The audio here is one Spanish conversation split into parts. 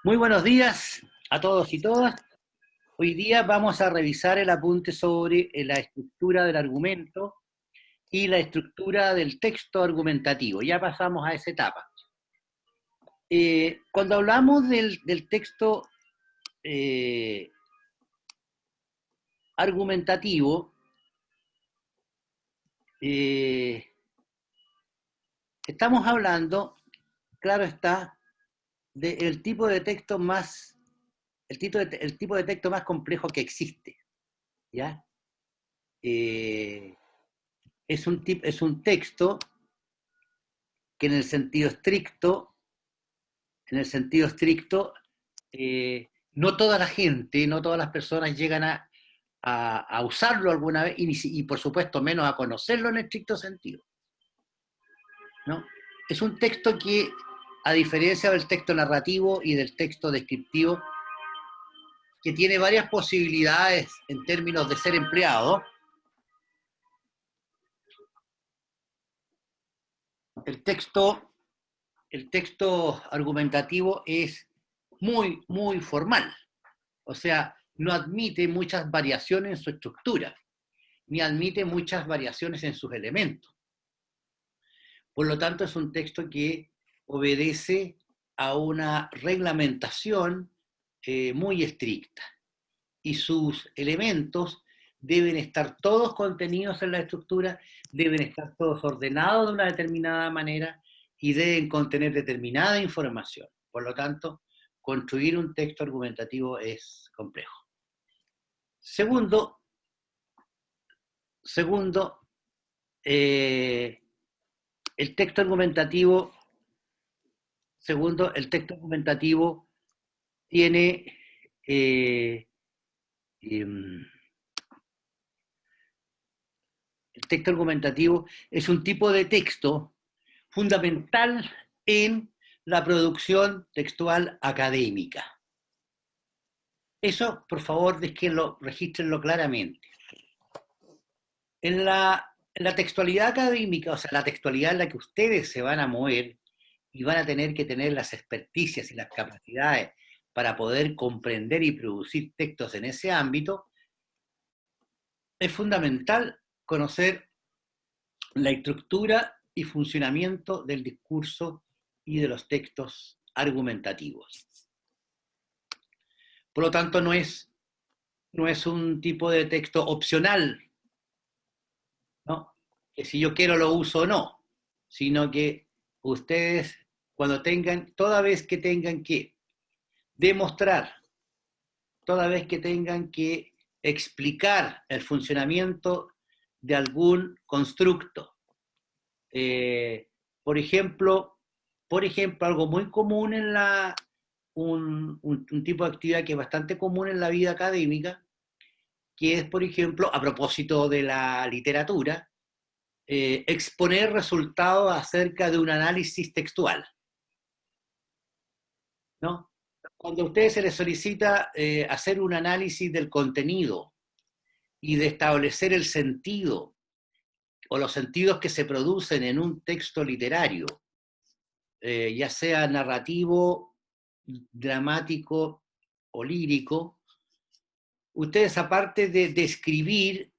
Muy buenos días a todos y todas. Hoy día vamos a revisar el apunte sobre la estructura del argumento y la estructura del texto argumentativo. Ya pasamos a esa etapa. Cuando hablamos del texto eh, argumentativo, eh, estamos hablando, claro está, del tipo de texto más, el tipo de texto más complejo que existe, ¿ya? Eh, es un texto que en el sentido estricto, no toda la gente, no todas las personas llegan a usarlo alguna vez y por supuesto menos a conocerlo en estricto sentido, ¿no? Es un texto que, a diferencia del texto narrativo y del texto descriptivo, que tiene varias posibilidades en términos de ser empleado, el texto, el texto argumentativo es muy formal. O sea, no admite muchas variaciones en su estructura, ni admite muchas variaciones en sus elementos. Por lo tanto, es un texto que obedece a una reglamentación muy estricta y sus elementos deben estar todos contenidos en la estructura, deben estar todos ordenados de una determinada manera y deben contener determinada información. Por lo tanto, construir un texto argumentativo es complejo. Segundo, segundo eh, el texto argumentativo, el texto argumentativo tiene eh, em, el texto argumentativo es un tipo de texto fundamental en la producción textual académica. Eso, por favor, regístrenlo claramente. En la textualidad académica, o sea, la textualidad en la que ustedes se van a mover y van a tener que tener las experticias y las capacidades para poder comprender y producir textos en ese ámbito, es fundamental conocer la estructura y funcionamiento del discurso y de los textos argumentativos. Por lo tanto, no es un tipo de texto opcional, ¿no? Que si yo quiero lo uso o no, sino que ustedes, toda vez que tengan que demostrar, toda vez que tengan que explicar el funcionamiento de algún constructo, eh, por ejemplo, algo muy común en un tipo de actividad que es bastante común en la vida académica, que es, por ejemplo, a propósito de la literatura, exponer resultados acerca de un análisis textual, ¿no? Cuando a ustedes se les solicita hacer un análisis del contenido y de establecer el sentido o los sentidos que se producen en un texto literario, ya sea narrativo, dramático o lírico, ustedes aparte de describir,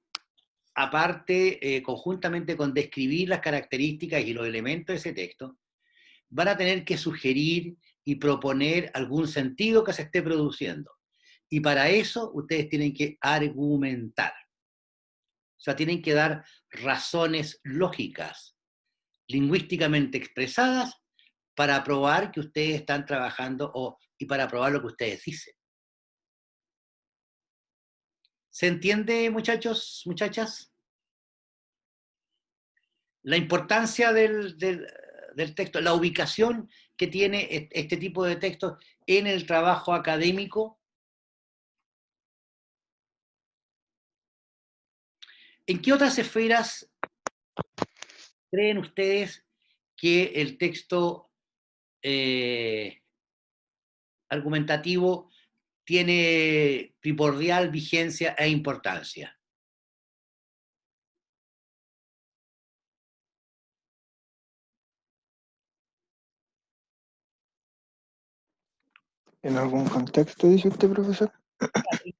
conjuntamente con describir las características y los elementos de ese texto, van a tener que sugerir y proponer algún sentido que se esté produciendo. Y para eso ustedes tienen que argumentar. O sea, tienen que dar razones lógicas, lingüísticamente expresadas, para probar que ustedes están trabajando y para probar lo que ustedes dicen. ¿Se entiende, muchachos, muchachas? La importancia del texto, la ubicación que tiene este tipo de textos en el trabajo académico. ¿En qué otras esferas creen ustedes que el texto eh, argumentativo tiene primordial vigencia e importancia? ¿En algún contexto, dice usted, profesor?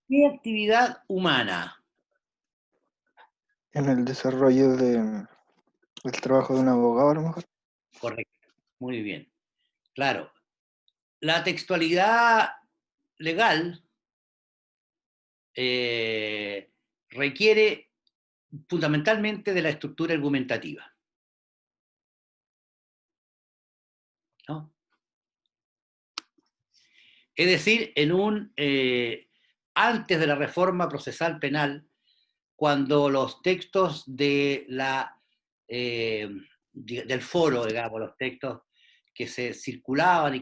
¿Qué actividad humana? En el desarrollo del trabajo de un abogado, a lo mejor. Correcto, muy bien. Claro, la textualidad legal requiere fundamentalmente de la estructura argumentativa, ¿no? Es decir, antes de la reforma procesal penal, cuando los textos del foro, digamos, los textos que se circulaban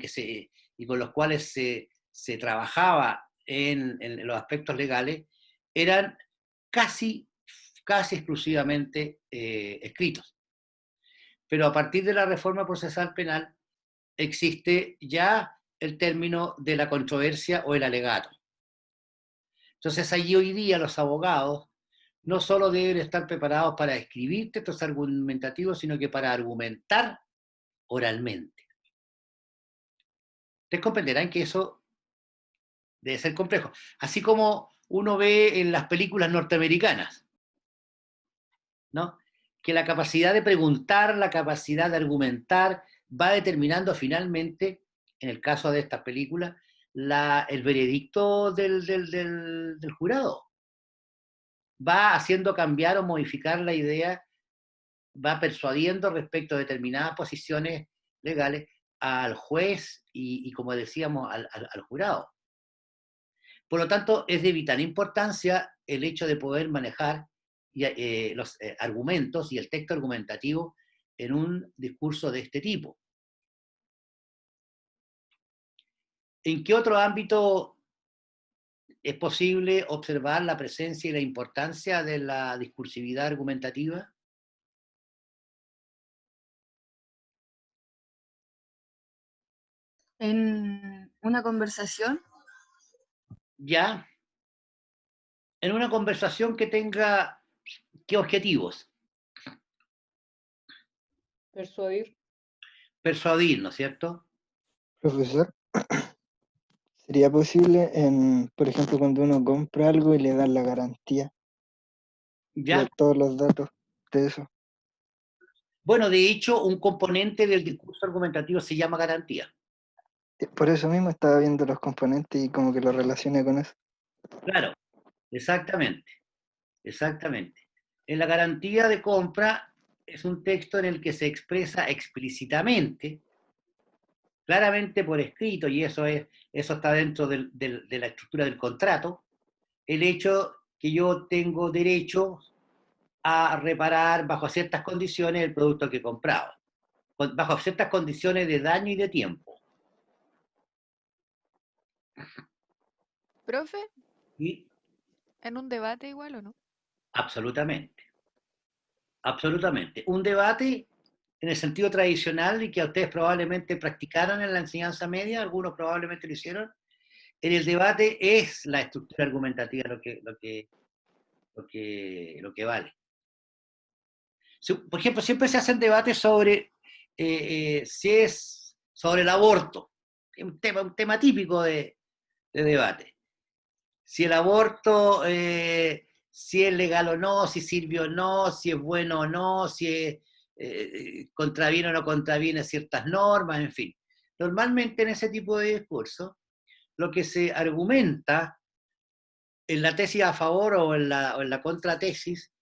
y con los cuales se trabajaba en los aspectos legales, eran casi, casi exclusivamente escritos. Pero a partir de la reforma procesal penal existe ya el término de la controversia o el alegato. Entonces allí hoy día los abogados no solo deben estar preparados para escribir textos argumentativos, sino que para argumentar oralmente. Ustedes comprenderán que eso debe ser complejo. Así como uno ve en las películas norteamericanas, ¿no? Que la capacidad de preguntar, la capacidad de argumentar, va determinando finalmente, en el caso de estas películas, el veredicto del jurado. Va haciendo cambiar o modificar la idea, va persuadiendo respecto a determinadas posiciones legales al juez y como decíamos, al jurado. Por lo tanto, es de vital importancia el hecho de poder manejar los argumentos y el texto argumentativo en un discurso de este tipo. ¿En qué otro ámbito es posible observar la presencia y la importancia de la discursividad argumentativa? En una conversación. Ya, en una conversación que tenga, ¿qué objetivos? Persuadir. Persuadir, ¿no es cierto? Profesor, ¿sería posible, por ejemplo, cuando uno compra algo y le dan la garantía de ¿Ya? todos los datos de eso? Bueno, de hecho, un componente del discurso argumentativo se llama garantía. Por eso mismo estaba viendo los componentes y como que lo relacioné con eso. Claro, exactamente, exactamente. En la garantía de compra es un texto en el que se expresa explícitamente, claramente por escrito, y eso está dentro de la estructura del contrato, el hecho que yo tengo derecho a reparar bajo ciertas condiciones el producto que he comprado, bajo ciertas condiciones de daño y de tiempo. Profe, Y en un debate igual o no. absolutamente, absolutamente. Un debate en el sentido tradicional y que ustedes probablemente practicaron en la enseñanza media, algunos probablemente lo hicieron, en el debate es la estructura argumentativa lo que vale. Por ejemplo, siempre se hacen debates sobre si es sobre el aborto, un tema típico de debate. Si el aborto, si es legal o no, si sirve o no, si es bueno o no, si contraviene o no contraviene ciertas normas, en fin. Normalmente en ese tipo de discurso, lo que se argumenta en la tesis a favor o en la contratesis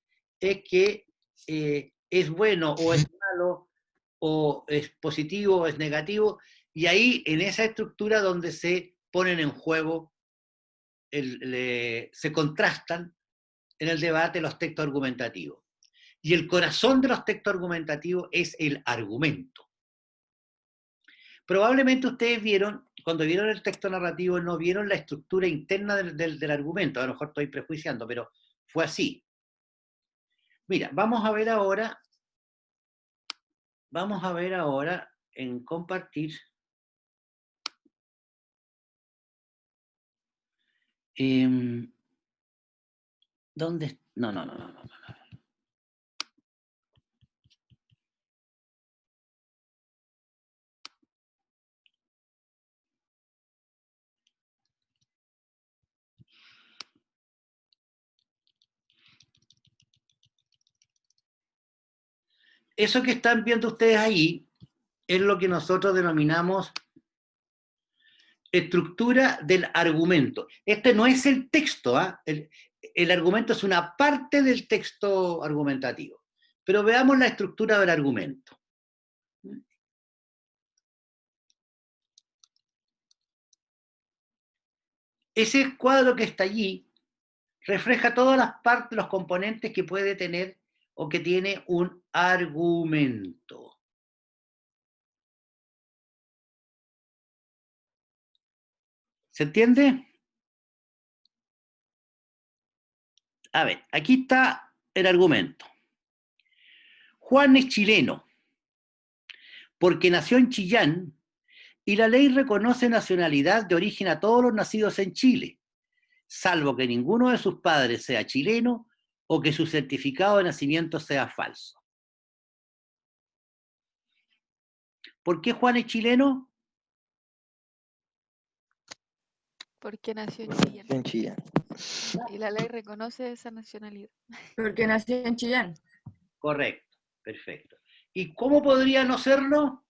es que es bueno o es malo, o es positivo o es negativo, y ahí en esa estructura donde se ponen en juego, se contrastan en el debate los textos argumentativos. Y el corazón de los textos argumentativos es el argumento. Probablemente ustedes vieron, cuando vieron el texto narrativo, no vieron la estructura interna del argumento. A lo mejor estoy prejuiciando, pero fue así. Mira, vamos a ver ahora en compartir. ¿Dónde? No, no, no, no, no. eso que están viendo ustedes ahí es lo que nosotros denominamos estructura del argumento. Este no es el texto, ¿ah? El argumento es una parte del texto argumentativo. Pero veamos la estructura del argumento. Ese cuadro que está allí refleja todas las partes, los componentes que puede tener o que tiene un argumento. ¿Se entiende? A ver, aquí está el argumento. Juan es chileno porque nació en Chillán y la ley reconoce nacionalidad de origen a todos los nacidos en Chile, salvo que ninguno de sus padres sea chileno o que su certificado de nacimiento sea falso. ¿Por qué Juan es chileno? Porque nació en Chillán. En Chillán. Y la ley reconoce esa nacionalidad. Porque nació en Chillán. Correcto, perfecto. ¿Y cómo podría no serlo?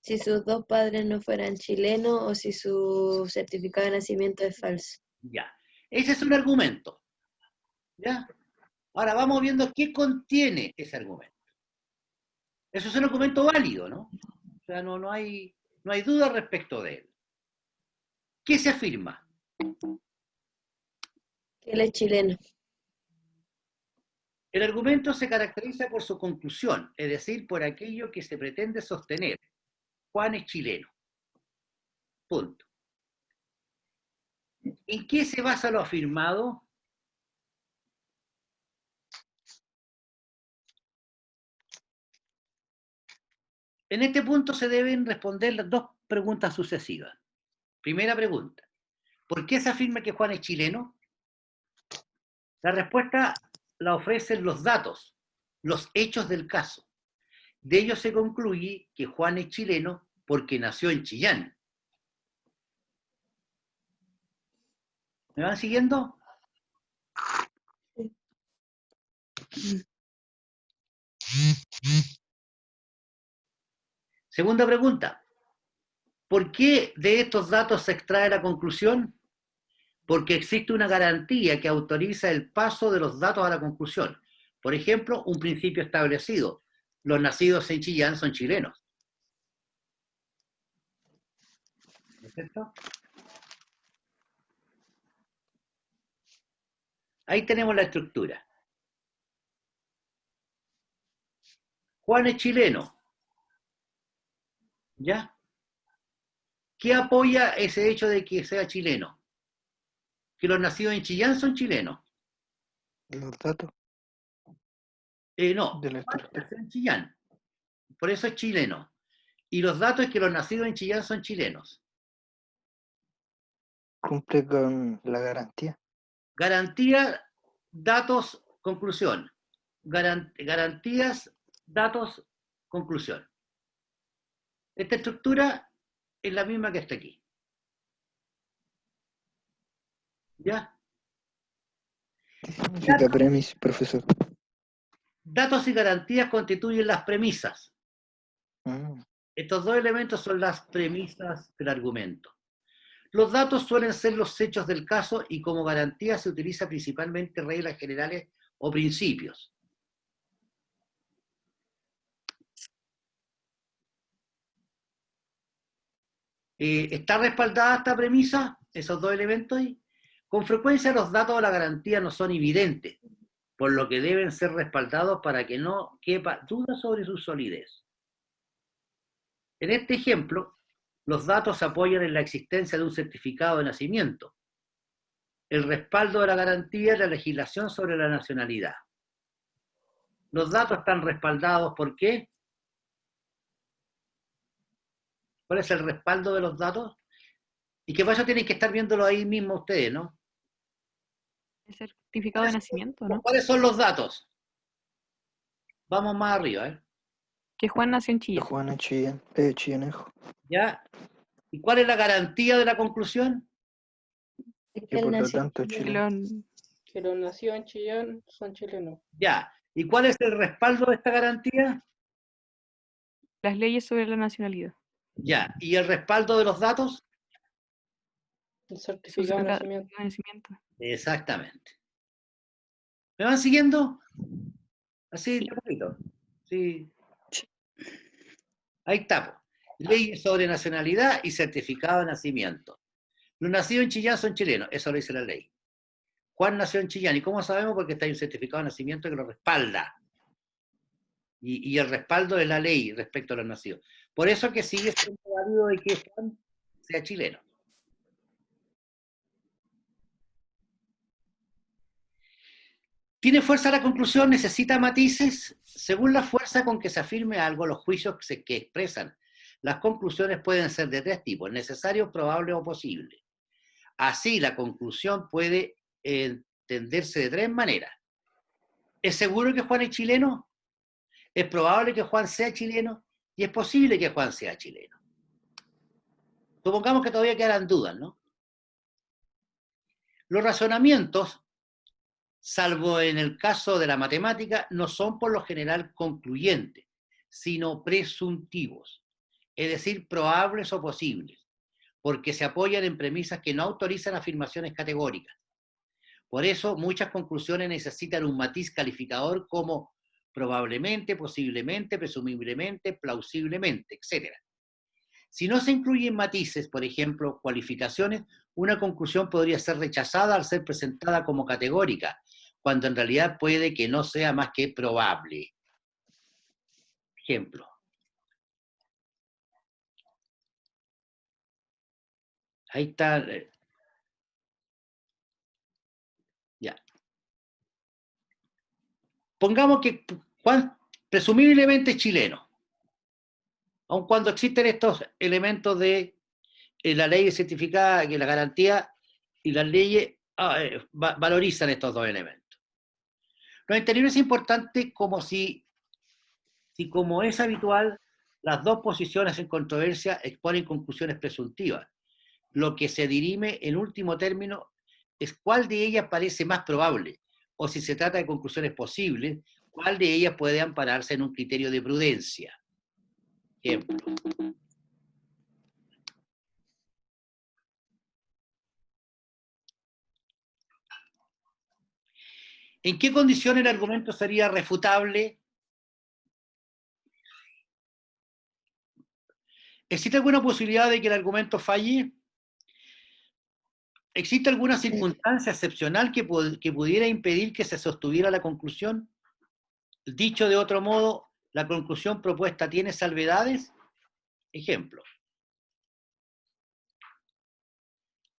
Si sus dos padres no fueran chilenos o si su certificado de nacimiento es falso. Ya. Ese es un argumento. ¿Ya? Ahora vamos viendo qué contiene ese argumento. Eso es un argumento válido, ¿no? O sea, no hay duda respecto de él. ¿Qué se afirma? Que él es chileno. El argumento se caracteriza por su conclusión, es decir, por aquello que se pretende sostener. Juan es chileno. Punto. ¿En qué se basa lo afirmado? En este punto se deben responder las dos preguntas sucesivas. Primera pregunta, ¿por qué se afirma que Juan es chileno? La respuesta la ofrecen los datos, los hechos del caso. De ello se concluye que Juan es chileno porque nació en Chillán. ¿Me van siguiendo? Segunda pregunta, ¿por qué de estos datos se extrae la conclusión? Porque existe una garantía que autoriza el paso de los datos a la conclusión. Por ejemplo, un principio establecido. Los nacidos en Chillán son chilenos. ¿No es cierto? Ahí tenemos la estructura. Juan es chileno. ¿Ya? ¿Qué apoya ese hecho de que sea chileno? Que los nacidos en Chillán son chilenos. Los datos No, de la Juan estructura. nació en Chillán. Por eso es chileno. Y los datos es que los nacidos en Chillán son chilenos. Cumple con la garantía. Garantía, datos, conclusión. Garantías, datos, conclusión. Esta estructura es la misma que está aquí. ¿Ya? ¿Qué significa premis, profesor? Datos y garantías constituyen las premisas. Estos dos elementos son las premisas del argumento. Los datos suelen ser los hechos del caso y como garantía se utiliza principalmente reglas generales o principios. ¿Está respaldada esta premisa, esos dos elementos? Con frecuencia los datos o la garantía no son evidentes, por lo que deben ser respaldados para que no quepa duda sobre su solidez. En este ejemplo, los datos se apoyan en la existencia de un certificado de nacimiento, el respaldo de la garantía y la legislación sobre la nacionalidad. Los datos están respaldados ¿por qué? ¿Cuál es el respaldo de los datos? Y que por eso tienen que estar viéndolo ahí mismo ustedes, ¿no? El certificado de nacimiento, ¿no? ¿Cuáles son los datos? Vamos más arriba, ¿eh? Que Juan nació en De Chillán. Juan en Chillán, Chillanejo. ¿Ya? ¿Y cuál es la garantía de la conclusión? Es Que él por lo nació en tanto Chillán. chileno. Lo- Que los nacidos en Chillán son chilenos. Ya. ¿Y cuál es el respaldo de esta garantía? Las leyes sobre la nacionalidad. Ya. ¿Y el respaldo de los datos? El Su certificado de certificado nacimiento. de nacimiento. Exactamente. ¿Me van siguiendo? Así, Sí. de poquito. Sí. Ahí está, po. Leyes sobre nacionalidad y certificado de nacimiento. Los nacidos en Chillán son chilenos, eso lo dice la ley. Juan nació en Chillán, ¿y cómo sabemos? Porque está ahí un certificado de nacimiento que lo respalda. Y el respaldo de la ley respecto a los nacidos. Por eso que sigue siendo válido de que Juan sea chileno. ¿Tiene fuerza la conclusión? ¿Necesita matices? Según la fuerza con que se afirme algo, los juicios que expresan las conclusiones pueden ser de tres tipos: necesario, probable o posible. Así, la conclusión puede entenderse de tres maneras. ¿Es seguro que Juan es chileno? ¿Es probable que Juan sea chileno? Y es posible que Juan sea chileno. Supongamos que todavía quedan dudas, ¿no? Los razonamientos, salvo en el caso de la matemática, no son por lo general concluyentes, sino presuntivos, es decir, probables o posibles, porque se apoyan en premisas que no autorizan afirmaciones categóricas. Por eso, muchas conclusiones necesitan un matiz calificador como probablemente, posiblemente, presumiblemente, plausiblemente, etc. Si no se incluyen matices, por ejemplo, cualificaciones, una conclusión podría ser rechazada al ser presentada como categórica, cuando en realidad puede que no sea más que probable. Ejemplo. Ahí está. Ya. Pongamos que Juan presumiblemente es chileno, aun cuando existen estos elementos de la ley certificada, que la garantía y las leyes valorizan estos dos elementos. Lo anterior es importante como si como es habitual, las dos posiciones en controversia exponen conclusiones presuntivas. Lo que se dirime en último término es cuál de ellas parece más probable, o si se trata de conclusiones posibles, cuál de ellas puede ampararse en un criterio de prudencia. Ejemplo. ¿En qué condición el argumento sería refutable? ¿Existe alguna posibilidad de que el argumento falle? ¿Existe alguna circunstancia excepcional que pudiera impedir que se sostuviera la conclusión? Dicho de otro modo, ¿la conclusión propuesta tiene salvedades? Ejemplo.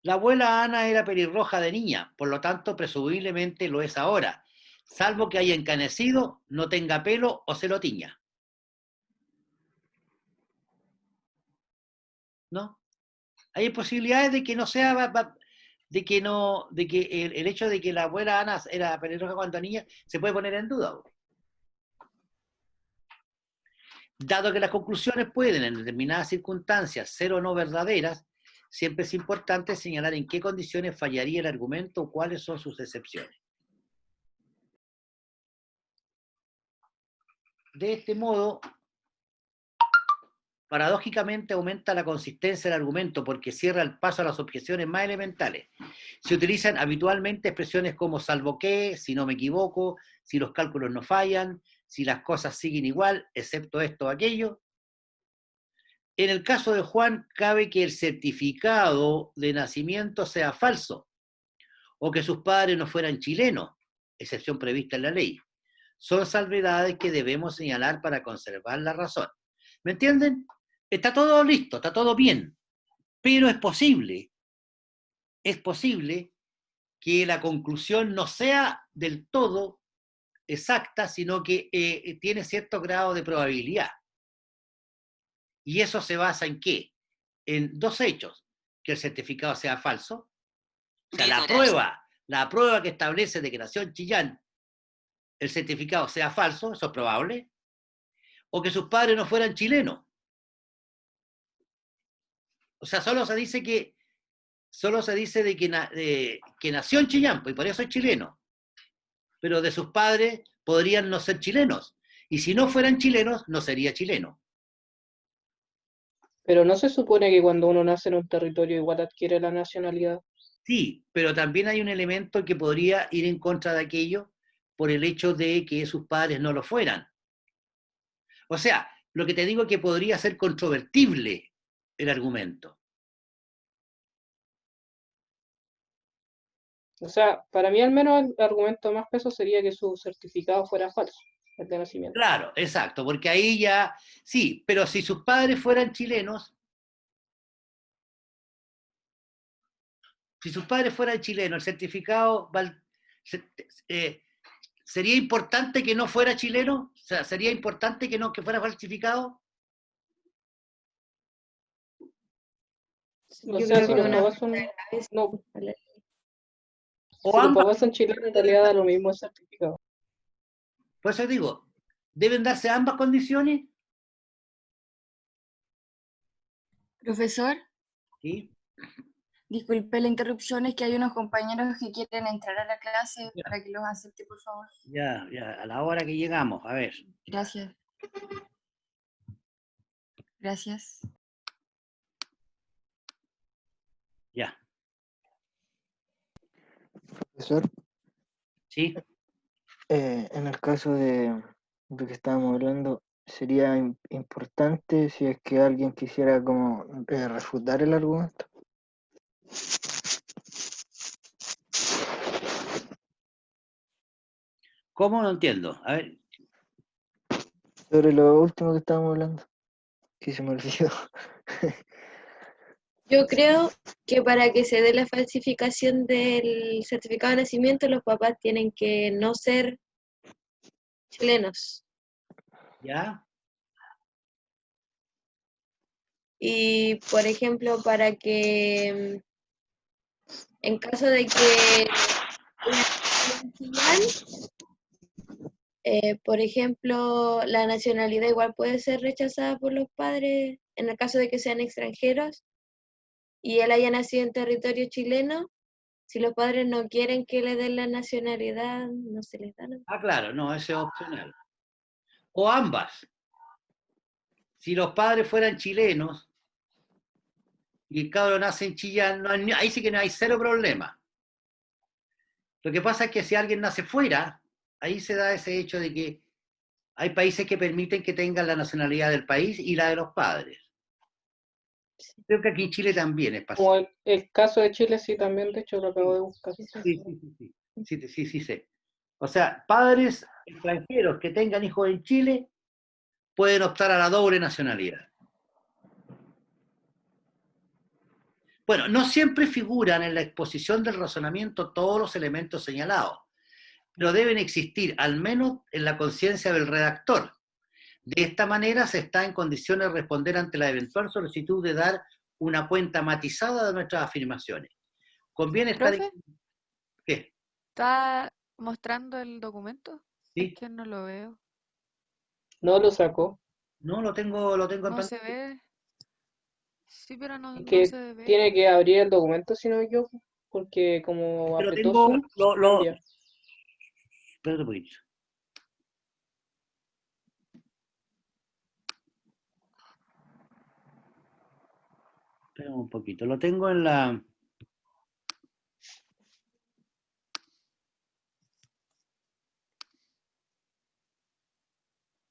La abuela Ana era pelirroja de niña, por lo tanto, presumiblemente lo es ahora, salvo que haya encanecido, no tenga pelo o se lo tiña. ¿No? Hay posibilidades de que no sea, de que el hecho de que la abuela Ana era pelirroja cuando niña se puede poner en duda. Dado que las conclusiones pueden, en determinadas circunstancias, ser o no verdaderas, siempre es importante señalar en qué condiciones fallaría el argumento o cuáles son sus excepciones. De este modo, paradójicamente aumenta la consistencia del argumento porque cierra el paso a las objeciones más elementales. Se utilizan habitualmente expresiones como salvo que, si no me equivoco, si los cálculos no fallan, si las cosas siguen igual, excepto esto o aquello. En el caso de Juan, cabe que el certificado de nacimiento sea falso, o que sus padres no fueran chilenos, excepción prevista en la ley. Son salvedades que debemos señalar para conservar la razón. ¿Me entienden? Está todo listo, está todo bien, pero es posible que la conclusión no sea del todo exacta, sino que tiene cierto grado de probabilidad. ¿Y eso se basa en qué? En dos hechos: que el certificado sea falso, o sea, la prueba que establece de que nació en Chillán, el certificado sea falso, eso es probable, o que sus padres no fueran chilenos. O sea, solo se dice de que nació en Chillán, pues, y por eso es chileno. Pero de sus padres podrían no ser chilenos. Y si no fueran chilenos, no sería chileno. Pero no se supone que cuando uno nace en un territorio igual adquiere la nacionalidad. Sí, pero también hay un elemento que podría ir en contra de aquello por el hecho de que sus padres no lo fueran. O sea, lo que te digo es que podría ser controvertible el argumento. O sea, para mí al menos el argumento más peso sería que su certificado fuera falso, el de nacimiento. Claro, exacto, porque ahí ya, sí, pero si sus padres fueran chilenos, el certificado sería importante que no fuera chileno, o sea, sería importante que fuera falsificado. O Yo sea, creo si que los una papás son, vez no, O si los ambas, papás son chilenos en realidad da lo mismo el certificado. por eso digo, deben darse ambas condiciones. Profesor, ¿Sí? disculpe la interrupción, es que hay unos compañeros que quieren entrar a la clase para que los acepte, por favor. Ya, a la hora que llegamos, a ver. Gracias. Gracias. Ya, Profesor, ¿sí? en el caso de lo que estábamos hablando, sería importante si es que alguien quisiera como refutar el argumento. ¿Cómo? No entiendo. A ver, Sobre lo último que estábamos hablando, que se me olvidó. Yo creo que para que se dé la falsificación del certificado de nacimiento, los papás tienen que no ser chilenos. ya, Y, por ejemplo, para que, en caso de que hayan Chillán, por ejemplo, la nacionalidad igual puede ser rechazada por los padres en el caso de que sean extranjeros y él haya nacido en territorio chileno. Si los padres no quieren que le den la nacionalidad, no se les da. ¿No? ah, claro, no, ese es opcional. O ambas. Si los padres fueran chilenos y el cabro nace en Chillán, ahí sí que no hay cero problema. Lo que pasa es que si alguien nace fuera, ahí se da ese hecho de que hay países que permiten que tengan la nacionalidad del país y la de los padres. Creo que aquí en Chile también es Como pasable. el caso de Chile, sí, también, de hecho, lo acabo de buscar. Sí, sí. O sea, padres extranjeros que tengan hijos en Chile pueden optar a la doble nacionalidad. Bueno, no siempre figuran en la exposición del razonamiento todos los elementos señalados, pero deben existir, al menos en la conciencia del redactor. De esta manera se está en condiciones de responder ante la eventual solicitud de dar una cuenta matizada de nuestras afirmaciones. Conviene estar en... Profe, ¿Qué? ¿está mostrando el documento? Es ¿Sí? que no lo veo. No lo sacó. No, lo tengo en No se pantalla. ve. Sí, pero no, Es no que se ve. tiene que abrir el documento, si no me equivoco, porque como Pero apretó tengo... Zoom, se va a enviar. Espérate un poquito. Espera un poquito. Lo tengo en la...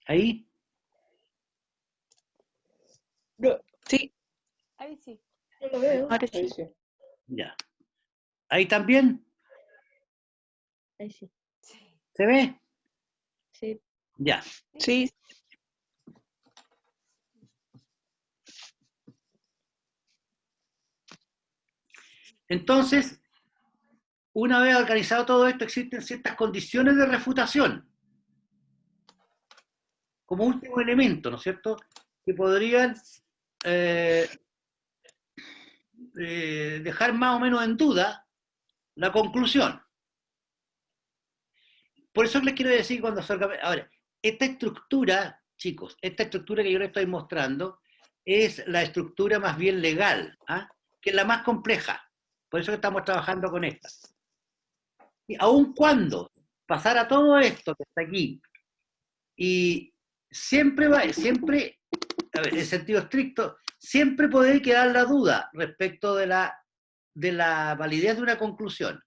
Ahí. Sí, Ahí sí. No lo veo. ahora Ahí sí. sí. Ya. Ahí también. Ahí sí. ¿Se ve? Sí. Ya. Sí, Entonces, una vez organizado todo esto, existen ciertas condiciones de refutación, como último elemento, ¿no es cierto?, que podrían dejar más o menos en duda la conclusión. Por eso les quiero decir cuando salga... Ahora, esta estructura, chicos, esta estructura que yo les estoy mostrando es la estructura más bien legal, ¿ah? Que es la más compleja. Por eso que estamos trabajando con esta. Y aun cuando pasara todo esto que está aquí, y siempre, a ver, en sentido estricto, siempre puede quedar la duda respecto de la validez de una conclusión.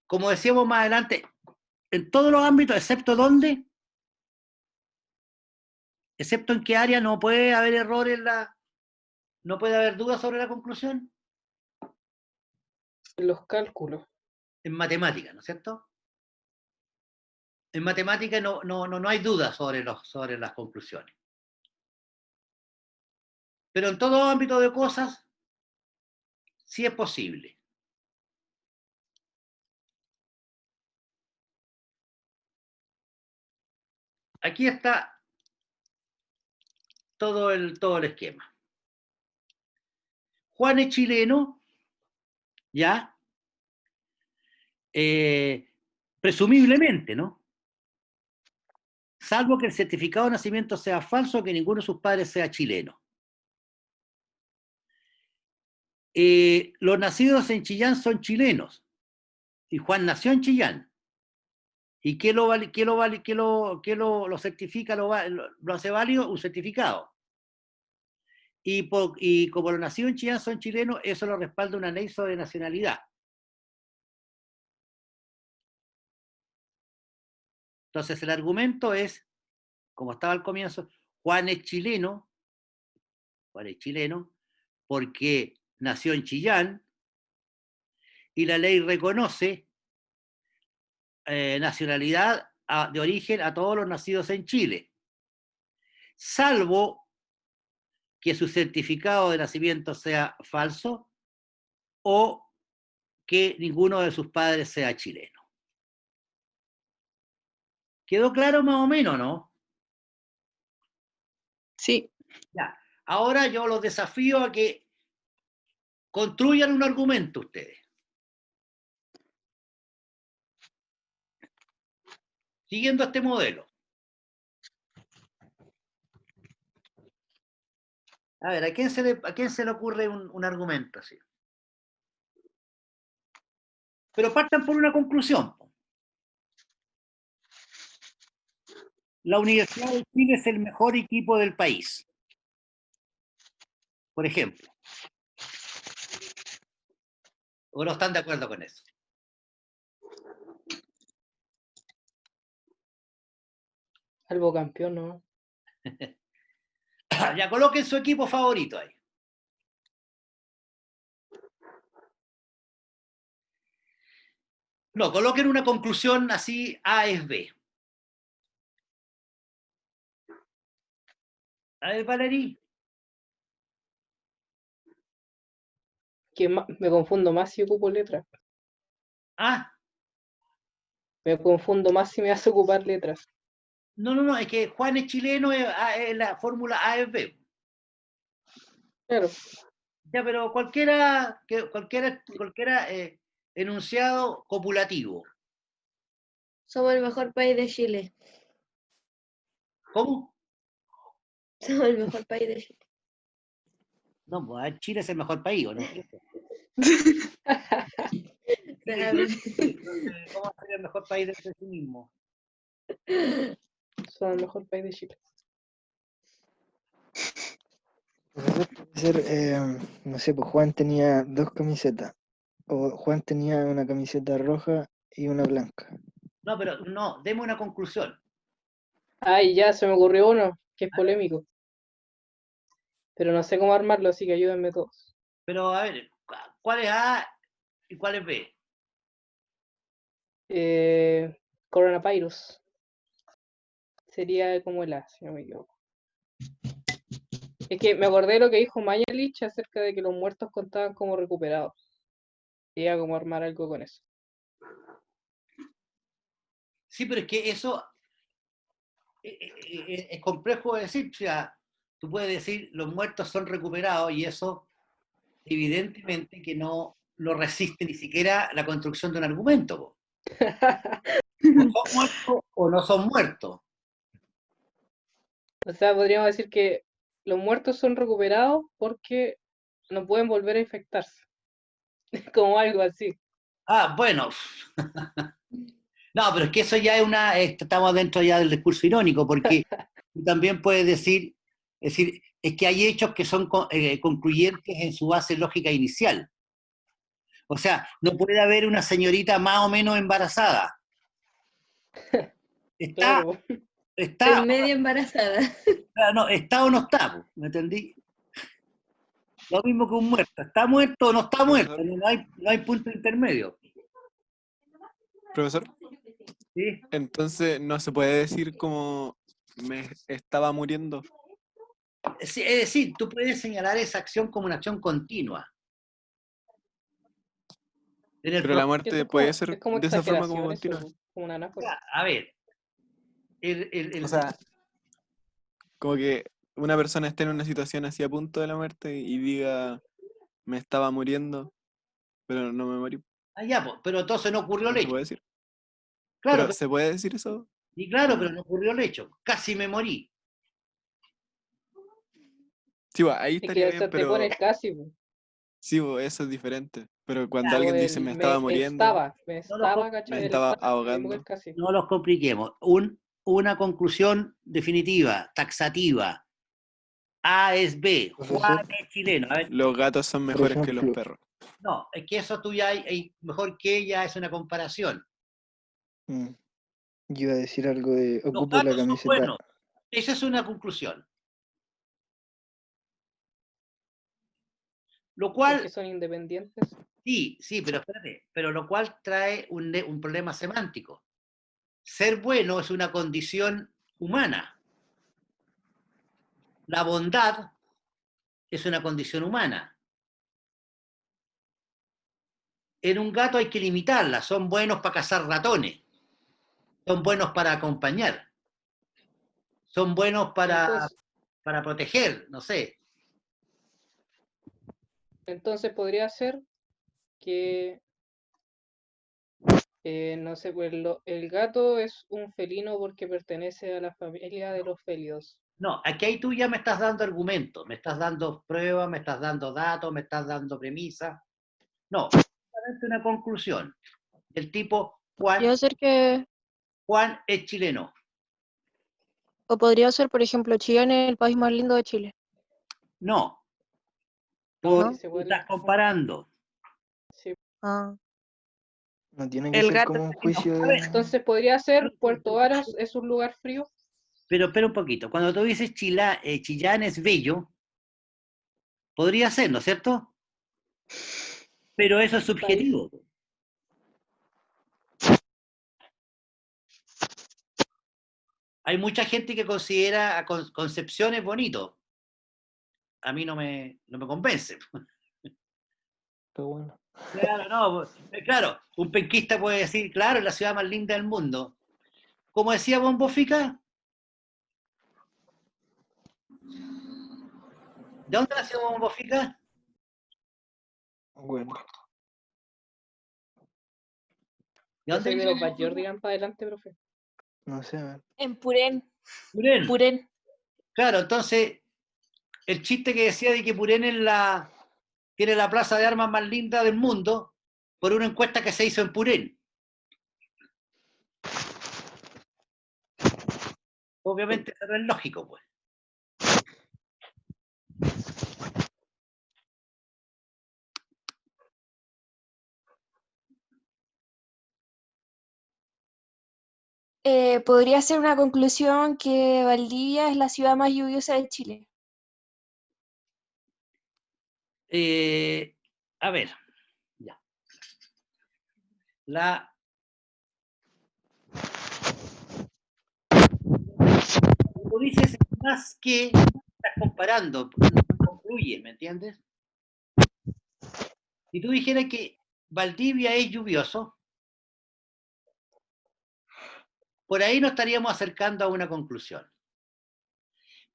Como decíamos más adelante, en todos los ámbitos, excepto dónde, excepto en qué área no puede haber error no puede haber duda sobre la conclusión, Los cálculos. en matemática, ¿no es cierto? En matemática no hay duda sobre las conclusiones. Pero en todo ámbito de cosas, sí es posible. Aquí está todo el esquema. Juan es chileno, ¿ya? Presumiblemente, ¿no? Salvo que el certificado de nacimiento sea falso o que ninguno de sus padres sea chileno. Los nacidos en Chillán son chilenos, y Juan nació en Chillán. ¿Y qué lo certifica, lo hace válido? Un certificado. Y como los nacidos en Chillán son chilenos, eso lo respalda un anexo de nacionalidad. Entonces el argumento es, como estaba al comienzo, Juan es chileno porque nació en Chillán y la ley reconoce nacionalidad de origen a todos los nacidos en Chile, salvo que su certificado de nacimiento sea falso o que ninguno de sus padres sea chileno. ¿Quedó claro más o menos, no? Sí. Ya. Ahora yo los desafío a que construyan un argumento ustedes. Siguiendo este modelo. A ver, ¿a quién se le ocurre un argumento así? Pero partan por una conclusión. La Universidad de Chile es el mejor equipo del país. Por ejemplo. ¿O no están de acuerdo con eso? Albo campeón, ¿no? Ya coloquen su equipo favorito ahí. No, coloquen una conclusión así, A es B. A ver, Valerie. Que me confundo más si ocupo letras. Ah, Me confundo más si me hace ocupar letras. no, es que Juan es chileno, es la fórmula A es B. Claro. Ya, pero cualquiera enunciado copulativo. Somos el mejor país de Chile. ¿Cómo? Somos el mejor país de Chile. No, pues Chile es el mejor país, ¿o no? ¿Cómo sería el mejor país de sí mismo? Somos el mejor país de Chile. Puede ser, no sé, pues Juan tenía 2 camisetas. O Juan tenía una camiseta roja y una blanca. No, pero no, deme una conclusión. Ay, ya se me ocurrió uno, que es polémico. Pero no sé cómo armarlo, así que ayúdenme todos. Pero a ver, ¿cuál es A y cuál es B? Coronavirus. Sería como el A, si no me equivoco. Es que me acordé de lo que dijo Mañalich acerca de que los muertos contaban como recuperados. Quería como armar algo con eso. Sí, pero es que eso es complejo de decir. O sea, tú puedes decir los muertos son recuperados y eso evidentemente que no lo resiste ni siquiera la construcción de un argumento. Po. O son muertos o no son muertos. O sea, podríamos decir que los muertos son recuperados porque no pueden volver a infectarse. Como algo así. Ah, bueno. No, pero es que eso ya es estamos dentro ya del discurso irónico, porque tú también puedes decir, es que hay hechos que son concluyentes en su base lógica inicial. O sea, no puede haber una señorita más o menos embarazada. Está, Claro, está, Media embarazada. no, está o no está, ¿me entendí? Lo mismo que un muerto. ¿Está muerto o no está muerto? Profesor, No hay punto intermedio. profesor, ¿Sí? entonces no se puede decir como me estaba muriendo. Es decir, tú puedes señalar esa acción como una acción continua. En el Pero la pro- que eso muerte es como, puede es ser como de esa forma como exageración continua. eso, como una anáfora. a ver, O sea, como que una persona esté en una situación así a punto de la muerte y diga me estaba muriendo, pero no me morí. ya, pues, pero entonces no ocurrió el No se hecho. puede decir. Claro, Pero ¿se puede decir eso? y claro, ¿O pero no? no ocurrió el hecho. Casi me morí. Sí, bueno, ahí Es que estaría se bien, te pone pero el casi, po. sí, bueno, eso es diferente. Pero cuando O alguien dice el me estaba muriendo, me No los, estaba, me ¿cachai? El estaba estaba, y luego el ahogando, casi. no los compliquemos. Una conclusión definitiva, taxativa. A es B, Juan Profesor, es chileno. A ver, los gatos son por mejores que los ejemplo, perros. no, es que eso tú ya mejor que ella es una comparación. mm, yo iba a decir algo de Los ocupo la gatos son camiseta. buenos. Esa es una conclusión. Lo Porque cual, son independientes. sí, pero espérate, pero lo cual trae un problema semántico. Ser bueno es una condición humana. La bondad es una condición humana. En un gato hay que limitarla. Son buenos para cazar ratones. Son buenos para acompañar. Son buenos Entonces, para proteger, no sé. entonces podría ser que, no sé, pues el gato es un felino porque pertenece a la familia de los félidos. No, aquí ahí tú ya me estás dando argumentos, me estás dando pruebas, me estás dando datos, me estás dando premisas. No, solamente una conclusión. El tipo Podría ser que, Juan es chileno. o podría ser, por ejemplo, Chillán es el país más lindo de Chile, No, No, por, sí, tú igual. estás comparando. Sí. Ah, No tiene que el ser gato como un es lindo. juicio A ver, de... Entonces podría ser Puerto Varas es un lugar frío. pero espera un poquito. Cuando tú dices Chillán es bello, podría ser, ¿no es cierto? Pero eso es País. subjetivo. Hay mucha gente que considera a Concepción es bonito. A mí no me convence. Pero bueno, Claro, no, claro, un penquista puede decir, claro, es la ciudad más linda del mundo. Como decía Bombo Fica, ¿de dónde nació Bombo Fica? bueno, ¿De Yo dónde soy de viene? los Bajordigan para adelante, profe. no sé, a ver. En Purén. Purén. Purén. Claro, entonces, el chiste que decía de que Purén tiene la plaza de armas más linda del mundo, por una encuesta que se hizo en Purén. Obviamente eso no es lógico, pues. Podría ser una conclusión que Valdivia es la ciudad más lluviosa de Chile. A ver, ya. Como dices, es más que estás comparando, no concluye, ¿me entiendes? Si tú dijeras que Valdivia es lluvioso, por ahí nos estaríamos acercando a una conclusión.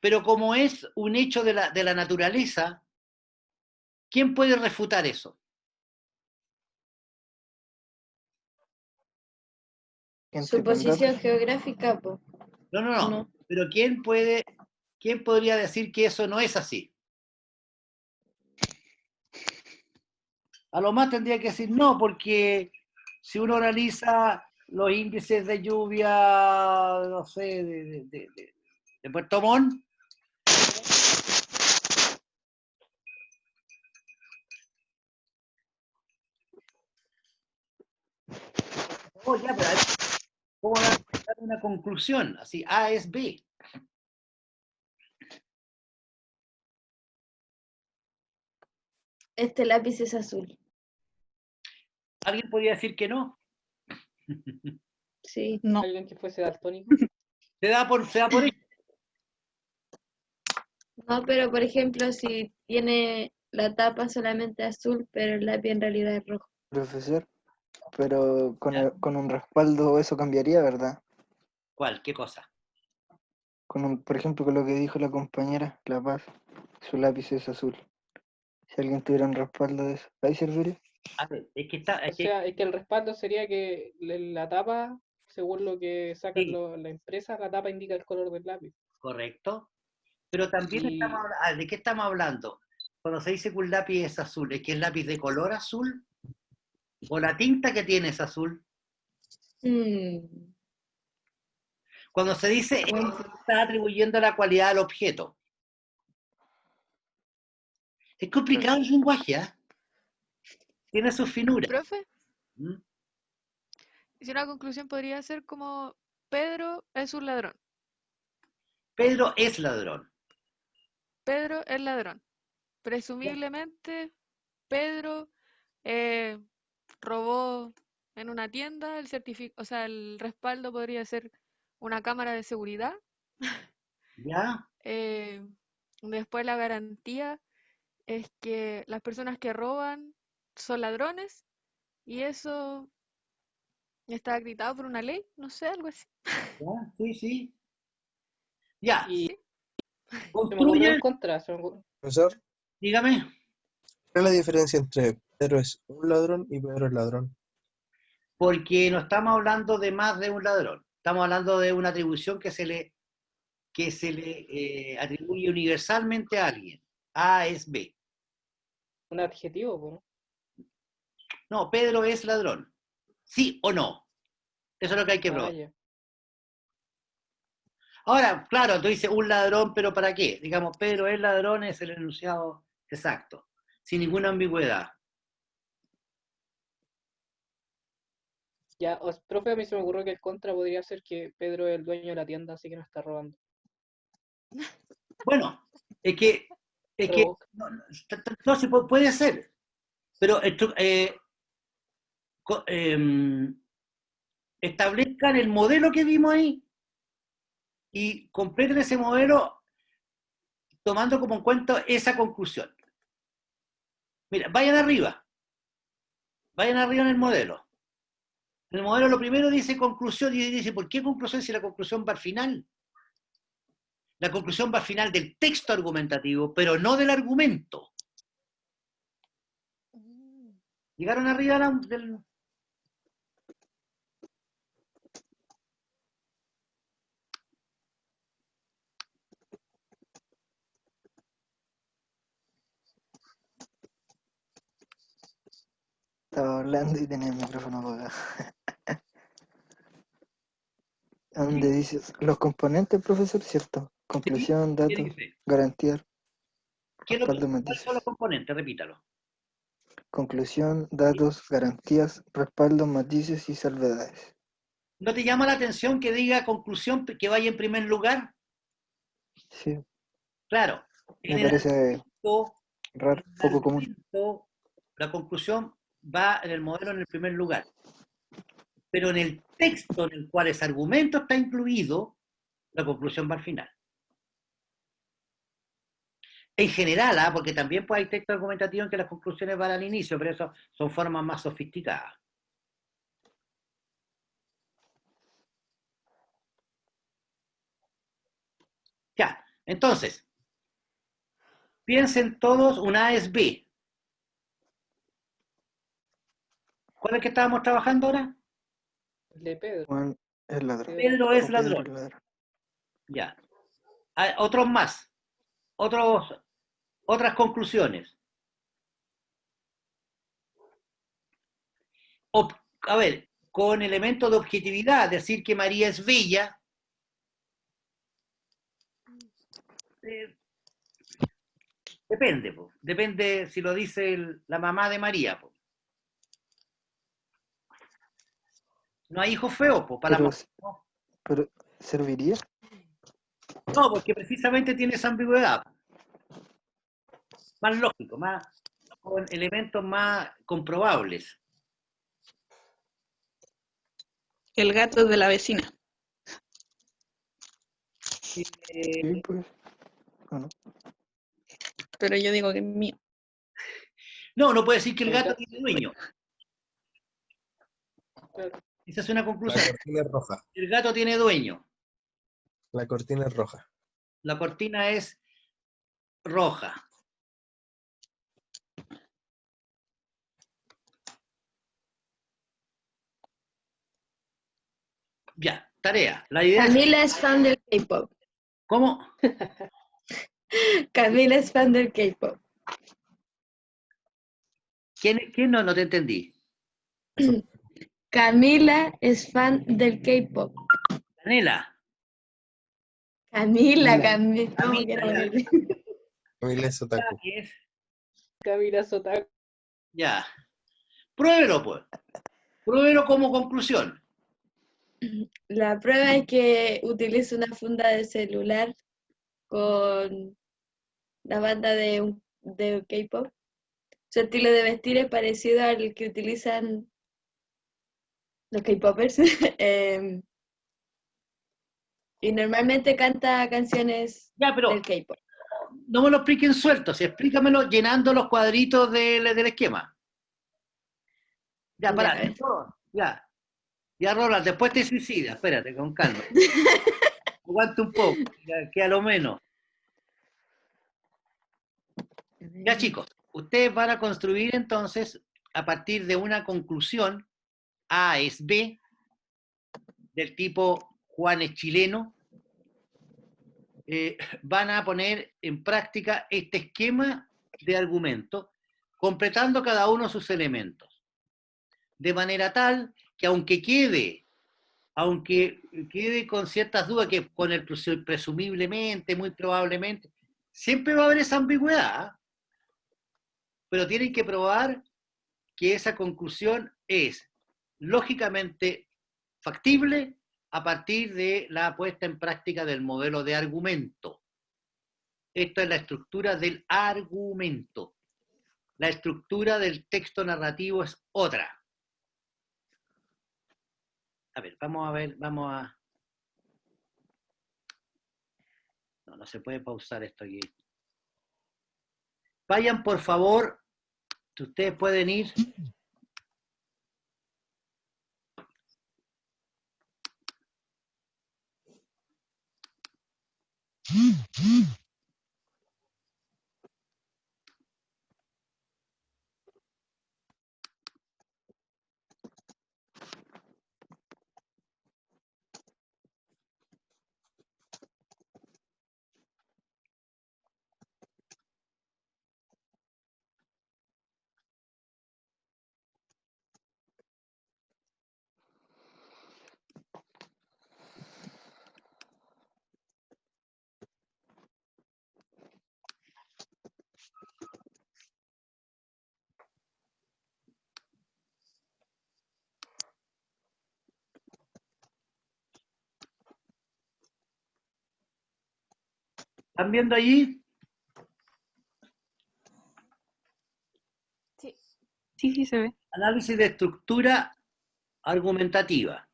Pero como es un hecho de la naturaleza, ¿quién puede refutar eso? Gente Su con posición datos. geográfica, po. No. No. Pero ¿quién podría decir que eso no es así? A lo más tendría que decir no, porque si uno analiza los índices de lluvia, no sé, de Puerto Montt. Oh, ya, pero ¿cómo dar una conclusión? Así, A es B. Este lápiz es azul. ¿Alguien podría decir que no? Sí. No. Alguien que fuese daltónico. Se da por hecho. No, pero por ejemplo, si tiene la tapa solamente azul, pero el lápiz en realidad es rojo. Profesor, pero con un respaldo eso cambiaría, ¿verdad? ¿Cuál? ¿Qué cosa? Por ejemplo, con lo que dijo la compañera, La Paz, su lápiz es azul. Si alguien tuviera un respaldo de eso, ¿ahí serviría? A ver, es que O sea, es que el respaldo sería que la tapa, según lo que sacan sí, la empresa, la tapa indica el color del lápiz. correcto. Pero también Y ¿de qué estamos hablando? Cuando se dice que un lápiz es azul, ¿es que el lápiz de color azul? ¿O la tinta que tiene es azul? Mm, Cuando se dice, buen punto. está atribuyendo la cualidad al objeto. Es complicado el lenguaje, ¿eh? Tiene sus finuras. Profe, ¿Mm? si una conclusión podría ser como Pedro es un ladrón. Pedro es ladrón. Pedro es ladrón. Presumiblemente, Pedro robó en una tienda, o sea, el respaldo podría ser una cámara de seguridad. ¿Ya? Eh, Después la garantía es que las personas que roban son ladrones y eso está acreditado por una ley, no sé, algo así. ¿Ya? Sí, sí. Ya. Y Sí. se me ocurrió Construye, el contra. Profesor, dígame. ¿cuál es la diferencia entre Pedro es un ladrón y Pedro es ladrón? Porque no estamos hablando de más de un ladrón. Estamos hablando de una atribución que se le atribuye universalmente a alguien. A es B. Un adjetivo, po, ¿no? No, Pedro es ladrón. ¿Sí o no? Eso es lo que hay que Ah, probar. ya. Ahora, claro, tú dices un ladrón, pero ¿para qué? Digamos, Pedro es ladrón, es el enunciado exacto, sin ninguna ambigüedad. Ya, profe, a mí se me ocurrió que el contra podría ser que Pedro es el dueño de la tienda, así que no está robando. Bueno, es que Revoca. no se puede ser, pero establezcan el modelo que vimos ahí y completen ese modelo tomando como en cuenta esa conclusión. Mira, vayan arriba en el modelo. En el modelo lo primero dice conclusión y dice, ¿por qué conclusión si la conclusión va al final? La conclusión va al final del texto argumentativo, pero no del argumento. ¿Llegaron arriba del...? Estaba hablando y tenía el micrófono apagado. Donde dice los componentes, profesor, ¿cierto? Conclusión, Tiene datos, que ser. garantía, ¿Cuáles respaldo, son matices. los componentes? Repítalo. Conclusión, datos, garantías, respaldo, matices y salvedades. ¿No te llama la atención que diga conclusión que vaya en primer lugar? Sí, Claro. En me el parece raro, poco común. argumento, la conclusión va en el modelo en el primer lugar. Pero en el texto en el cual ese argumento está incluido, la conclusión va al final. En general, porque también pues, hay textos argumentativos en que las conclusiones van al inicio, pero eso son formas más sofisticadas. Ya, entonces, piensen todos, una A es B. ¿Cuál es que estábamos trabajando ahora? El de Pedro. Juan es ladrón. Pedro es O Pedro ladrón. es ladrón. Ya. Hay otros más. Otras conclusiones. A ver, con elementos de objetividad, decir que María es bella, depende, po. Depende si lo dice la mamá de María. Po. No hay hijos feos, po, para Pero, la mamá. pero ¿serviría? No, porque precisamente tiene esa ambigüedad. Más lógico, más, con elementos más comprobables. El gato de la vecina. Sí, pues. ¿O no? Pero yo digo que es mío. No, no puede decir que el El gato gato. tiene dueño. Claro. Esa es una La conclusión. cortina es roja. El gato tiene dueño. La cortina es roja. La cortina es roja. Ya, tarea. La idea es... Camila es fan del K-pop. ¿Cómo? Camila es fan del K-pop. ¿Quién no, no te entendí? Camila es fan del K-pop. Canela. Camila, Camila, ¿cómo quiero ya. ponerle? Camila es otaku. ¿Qué es? Camila Sotaku. Ya. Pruébelo, pues. Pruébelo como conclusión. La prueba es que utiliza una funda de celular con la banda de K-pop. Su estilo de vestir es parecido al que utilizan los K-popers. Y normalmente canta canciones Ya, pero del K-pop. no me lo expliquen suelto, si explícamelo llenando los cuadritos del esquema. Ya, Ya, pará. a ver. Ya. Ya, Roland, después te suicidas. Espérate, con calma. Aguanta un poco, que a lo menos. Ya, chicos, ustedes van a construir entonces, a partir de una conclusión, A es B, del tipo Juan es chileno, van a poner en práctica este esquema de argumento, completando cada uno sus elementos. De manera tal que aunque quede con ciertas dudas, que con el presumiblemente, muy probablemente, siempre va a haber esa ambigüedad, ¿eh? Pero tienen que probar que esa conclusión es lógicamente factible a partir de la puesta en práctica del modelo de argumento. Esta es la estructura del argumento. La estructura del texto narrativo es otra. A ver, vamos a... No se puede pausar esto aquí. Vayan, por favor, si ustedes pueden ir. ¿Están viendo allí? Sí. Sí, se ve. Análisis de estructura argumentativa.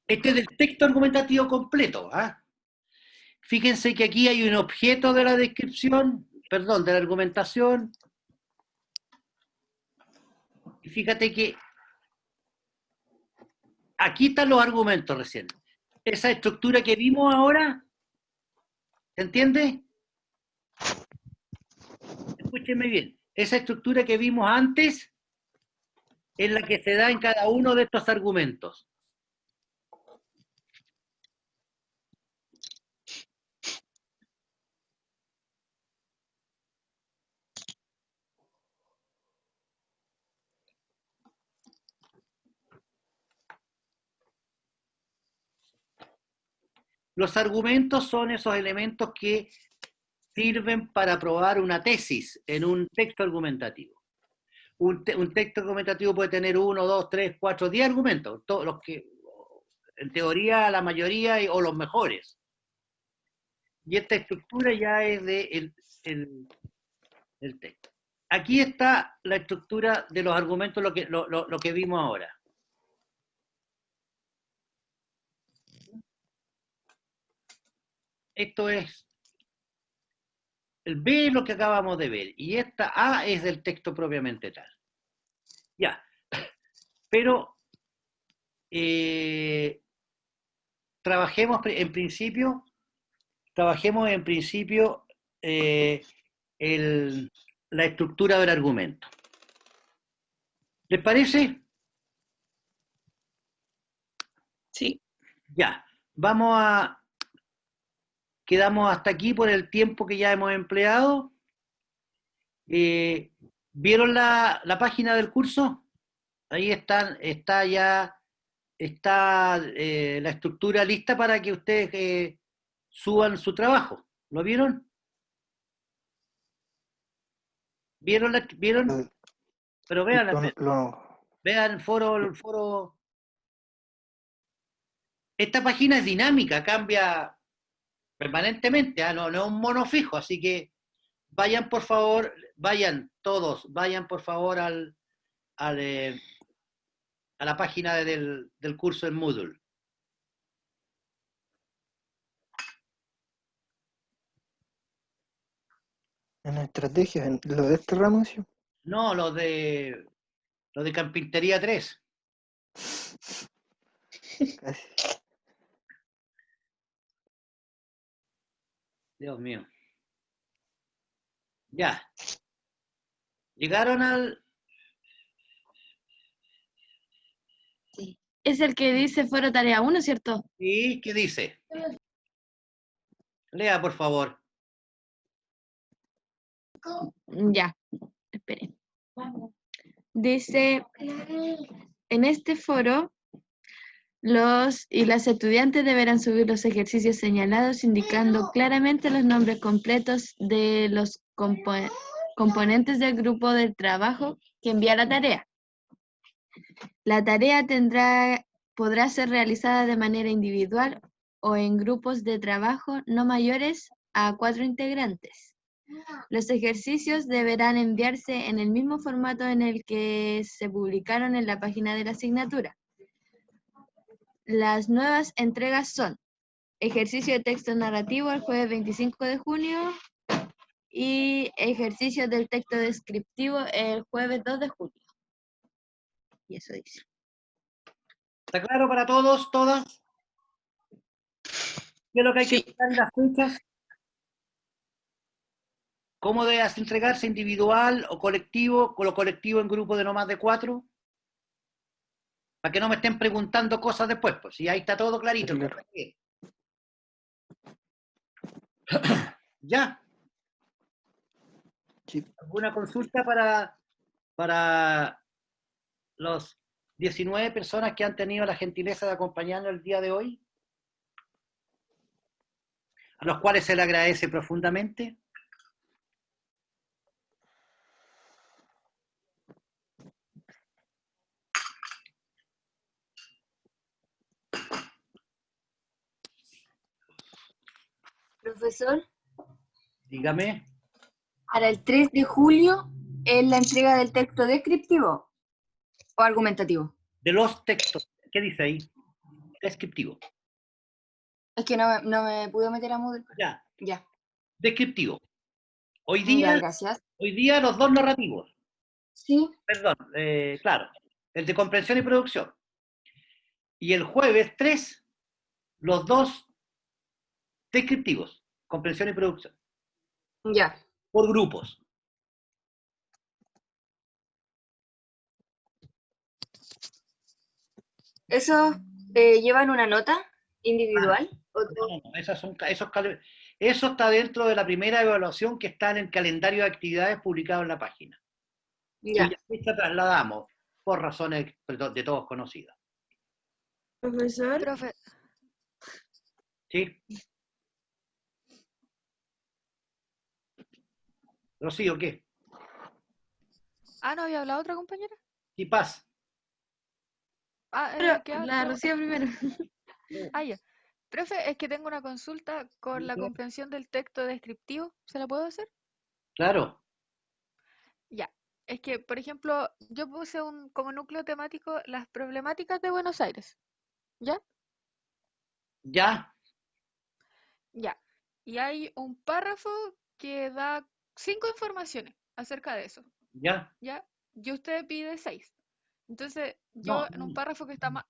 Este es el texto argumentativo completo. ¿Ah? Fíjense que aquí hay un objeto de la descripción, perdón, de la argumentación. Y fíjate que aquí están los argumentos recién. Esa estructura que vimos ahora, ¿se entiende? Escúchenme bien. Esa estructura que vimos antes es la que se da en cada uno de estos argumentos. Los argumentos son esos elementos que sirven para probar una tesis en un texto argumentativo. Un texto argumentativo puede tener 1, 2, 3, 4, 10 argumentos, todos los que, en teoría, la mayoría o los mejores. Y esta estructura ya es de el texto. Aquí está la estructura de los argumentos, lo que vimos ahora. Esto es, el B es lo que acabamos de ver, y esta A es del texto propiamente tal. Ya, pero trabajemos en principio la estructura del argumento. ¿Les parece? Sí. Ya, quedamos hasta aquí por el tiempo que ya hemos empleado. ¿Vieron la página del curso? Ahí está la estructura lista para que ustedes suban su trabajo. ¿Lo vieron? ¿Vieron? Pero vean el foro. Esta página es dinámica, cambia permanentemente, no es un mono fijo, así que vayan por favor, vayan por favor a la página del curso en Moodle. En estrategias, en lo de este ramo, sí. No, lo de Carpintería 3. Casi. Dios mío. Ya. Llegaron al... Sí. Es el que dice foro tarea 1, ¿cierto? ¿Y qué dice? Lea, por favor. Ya, esperen. Dice, en este foro, los y las estudiantes deberán subir los ejercicios señalados indicando claramente los nombres completos de los componentes del grupo de trabajo que envía la tarea. La tarea podrá ser realizada de manera individual o en grupos de trabajo no mayores a 4 integrantes. Los ejercicios deberán enviarse en el mismo formato en el que se publicaron en la página de la asignatura. Las nuevas entregas son ejercicio de texto narrativo el jueves 25 de junio y ejercicio del texto descriptivo el jueves 2 de julio. Y eso dice. ¿Está claro para todos, todas? ¿Qué es lo que hay que explicar en las fechas? ¿Cómo debe entregarse individual o colectivo, con lo colectivo en grupo de no más de 4? Para que no me estén preguntando cosas después, pues, si ahí está todo clarito. ¿Ya? Sí. ¿Alguna consulta para los 19 personas que han tenido la gentileza de acompañarnos el día de hoy? A los cuales se le agradece profundamente. Profesor, Dígame. para el 3 de julio es la entrega del texto descriptivo o argumentativo. De los textos. ¿Qué dice ahí? Descriptivo. Es que no me pude meter a Moodle. Ya. Descriptivo. Hoy Ya, gracias. Hoy día los dos narrativos. Sí. Perdón, claro. El de comprensión y producción. Y el jueves 3, los dos descriptivos. Comprensión y producción. Ya. Por grupos. ¿Eso llevan una nota individual? Eso está dentro de la primera evaluación que está en el calendario de actividades publicado en la página. Ya. Cuya fecha trasladamos por razones de todos conocidas. Profesor. ¿Sí? Rocío, ¿qué? Ah, ¿no había hablado otra compañera? ¿Y Paz? Ah, Pero ¿qué la habla? Rocío primero. Ah, ya. Profe, es que tengo una consulta con la comprensión del texto descriptivo. ¿Se la puedo hacer? Claro. Ya. Es que, por ejemplo, yo puse como núcleo temático las problemáticas de Buenos Aires. ¿Ya? ¿Ya? Ya. Y hay un párrafo que da 5 informaciones acerca de eso. ¿Ya? ¿Ya? Y usted pide 6. Entonces, yo No, en un párrafo que está más...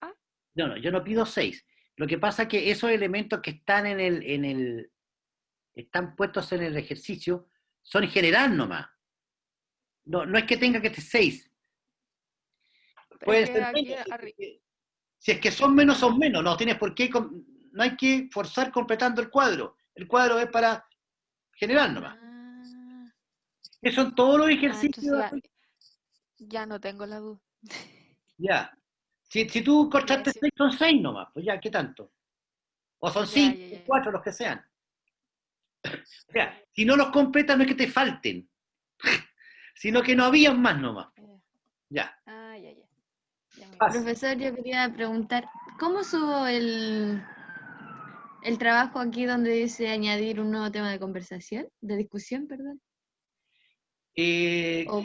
Ah, no, yo no pido 6. Lo que pasa es que esos elementos que están están puestos en el ejercicio son en general nomás. No, no es que tenga que ser 6. pero es Pueden que ser aquí menos. Si es que son menos, Ah, son ya. menos. No tienes por qué, no hay que forzar completando el cuadro. El cuadro es para general nomás. Ah, Que son todos los entonces ejercicios. ya no tengo la duda. Ya. Si tú Ya, encontraste sí. 6, son 6 nomás. Pues ya, ¿qué tanto? O son Ya, 5, ya, ya. 4, los que sean. O sea, si no los completas no es que te falten, sino que no habían más nomás. Ya. Ah, ya, ya. Ya me Paz. Profesor, yo quería preguntar, ¿cómo subo el trabajo aquí donde dice añadir un nuevo tema de conversación, de discusión, perdón? O,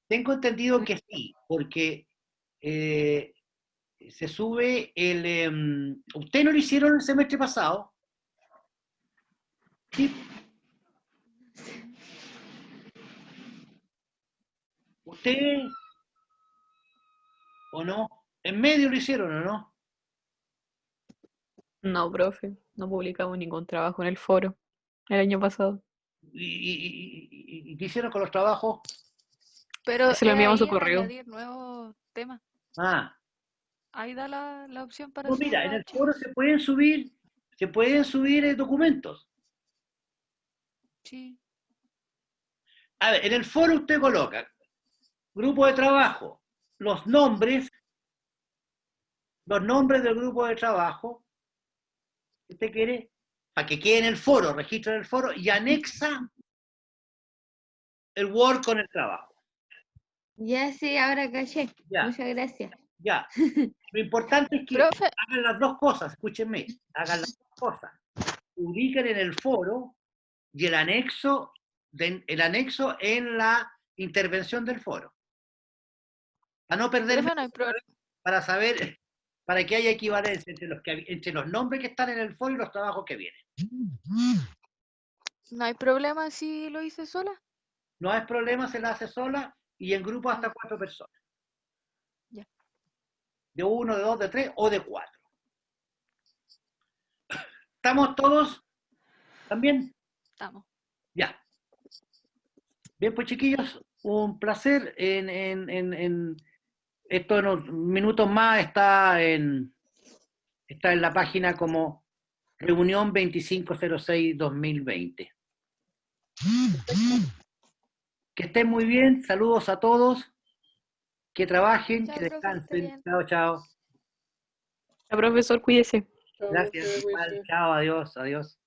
Tengo entendido que sí, porque se sube ¿Usted no lo hicieron el semestre pasado? Sí. ¿Usted o no? ¿En medio lo hicieron o no? No, profe, no publicamos ningún trabajo en el foro el año pasado. ¿Y qué hicieron con los trabajos? Pero Se lo enviamos a ahí su en correo. añadir nuevos temas. Ah, Ahí da la opción para no, subir mira, los en el archivos. foro se pueden subir documentos. Sí. A ver, en el foro usted coloca grupo de trabajo, los nombres del grupo de trabajo que usted quiere, para que quede en el foro, registra en el foro y anexa el Word con el trabajo. ya sí, ahora caché. Ya, Muchas gracias. ya. Lo importante es que Profe, hagan las dos cosas, escúchenme, hagan las dos cosas. Publiquen en el foro y el anexo en la intervención del foro. Para no perder profe, no hay para saber, para que haya equivalencia entre los nombres que están en el foro y los trabajos que vienen. no hay problema si lo hice sola. No hay problema, se la hace sola y en grupo hasta Ah, 4 personas. ya. De 1, de 2, de 3 o de 4. ¿Estamos todos? ¿También? Estamos. Ya. Bien, pues chiquillos, un placer. Esto en unos minutos más está en la página como reunión 2506-2020. Que estén muy bien, saludos a todos, que trabajen, Chao, que profe, que esté descansen. bien. Chao, chao. La profesor, cuídese. Chao, Gracias, profe, igual, cuídese. chao, adiós, adiós.